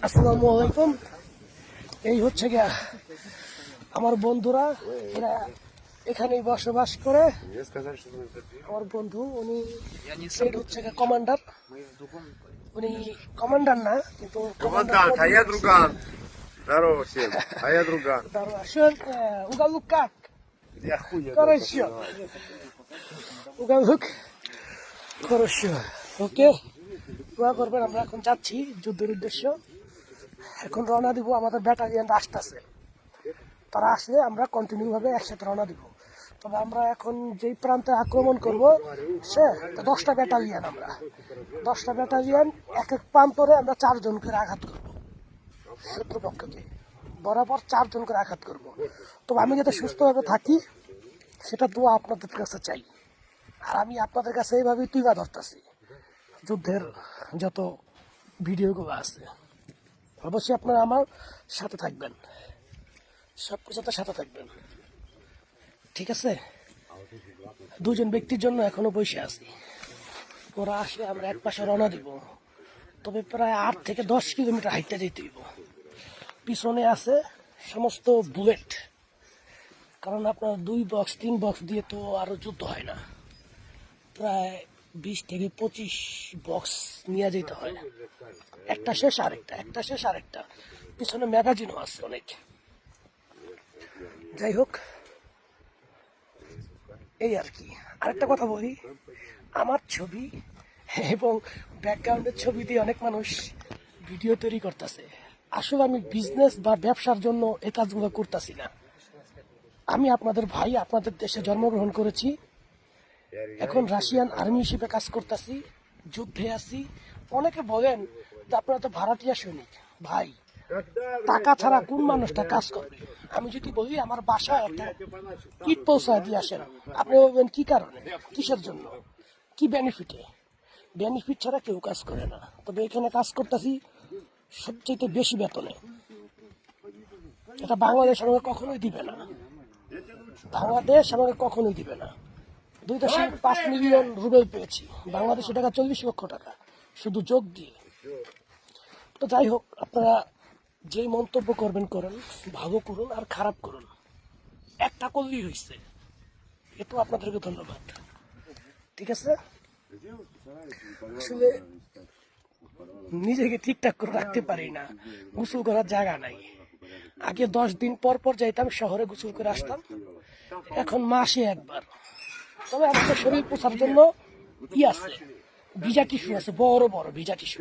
আসসালামু আলাইকুম। এই হচ্ছে গিয়া আমার বন্ধুরা, এরা এখানেই বসবাস করে। আমার বন্ধু উনি হচ্ছে কমান্ডার, উনি কমান্ডার না কিন্তু ওকে দোয়া করবেন। আমরা এখন যাচ্ছি যুদ্ধের উদ্দেশ্য, এখন রওনা দিব। আমাদের ব্যাটালিয়ান আসতেছে, তারা আসলে আমরা কন্টিনিউ ভাবে একসাথে রওনা দিব। তবে আমরা এখন যেই প্রান্তে আক্রমণ করব সে 10টা ব্যাটালিয়ান, আমরা 10টা ব্যাটালিয়ান এক এক প্রান্তরে আমরা 4 জন করে আঘাত করব। শত্রুপক্ষকে বরাবর 4 জন করে আঘাত করব। তবে আমি যাতে সুস্থভাবে থাকি সেটা দোয়া আপনাদের কাছে চাই। আর আমি আপনাদের কাছে এইভাবেই তুইবা ধরতেছি যুদ্ধের যত ভিডিওগুলো আছে। অবশ্যই আপনারা আমার সাথে থাকবেন, সব কিছুতে সাথে থাকবেন, ঠিক আছে? 2 জন ব্যক্তির জন্য এখনো বসে আছি। ওরা আসলে আমরা এক পাশে রওনা দিব। তবে প্রায় 8 থেকে 10 কিলোমিটার হাইটটা যেতে দিব। পিছনে আছে সমস্ত বুলেট, কারণ আপনার 2 বক্স 3 বক্স দিয়ে তো আরো যুদ্ধ হয় না। প্রায় 20 থেকে 25 বক্স নিয়ে যেতে হয়। একটা শেষ আরেকটা, একটা শেষ আরেকটা। পিছনে ম্যাগাজিনও আছে অনেক। যাই হোক, এই আর কি। আরেকটা কথা বলি, আমার ছবি এবং ব্যাকগ্রাউন্ডের ছবি দিয়ে অনেক মানুষ ভিডিও তৈরি করতেছে। আসলে আমি বিজনেস বা ব্যবসার জন্য এই কাজগুলো করতেছি না। আমি আপনাদের ভাই, আপনাদের দেশে জন্মগ্রহণ করেছি, এখন রাশিয়ান আর্মি হিসেবে কাজ করতেছি, যুদ্ধে আছি। অনেকে বলেন যে আপনারা তো ভাড়াটিয়া সৈনিক। ভাই, টাকা ছাড়া কোন মানুষটা কাজ করবে? আমি যদি বলি আমার বাসায় একটা কিট পৌঁছায় দিয়ে আসেন, আপনি বলবেন কি কারণে, কিসের জন্য, কি বেনিফিটে? বেনিফিট ছাড়া কেউ কাজ করে না। তবে এখানে কাজ করতেছি সবচেয়ে বেশি বেতনে। এটা বাংলাদেশ আমাকে কখনোই দিবে না, বাংলাদেশ আমাকে কখনোই দিবে না। 2.5 মিলিয়ন রুবেল পেয়েছি, বাংলাদেশি টাকা 40 লক্ষ টাকা শুধু যোগ দিয়ে। তো যাই হোক, আপনারা যেই মন্তব্য করবেন করেন, ভালো করুন আর খারাপ করুন, একটা করলেই হয়েছে। এতো আপনাদেরকে ধন্যবাদ, ঠিক আছে? আসলে নিজেকে ঠিকঠাক করে রাখতে পারি না, গোসল করার জায়গা নাই। আগে 10 দিন পর পর যাইতাম শহরে, গোসল করে আসতাম। এখন মাসে একবার। তবে আমাদের শরীর পোষার জন্য কি আছে, ভিজা টিস্যু আছে, বড় বড় ভিজা টিস্যু।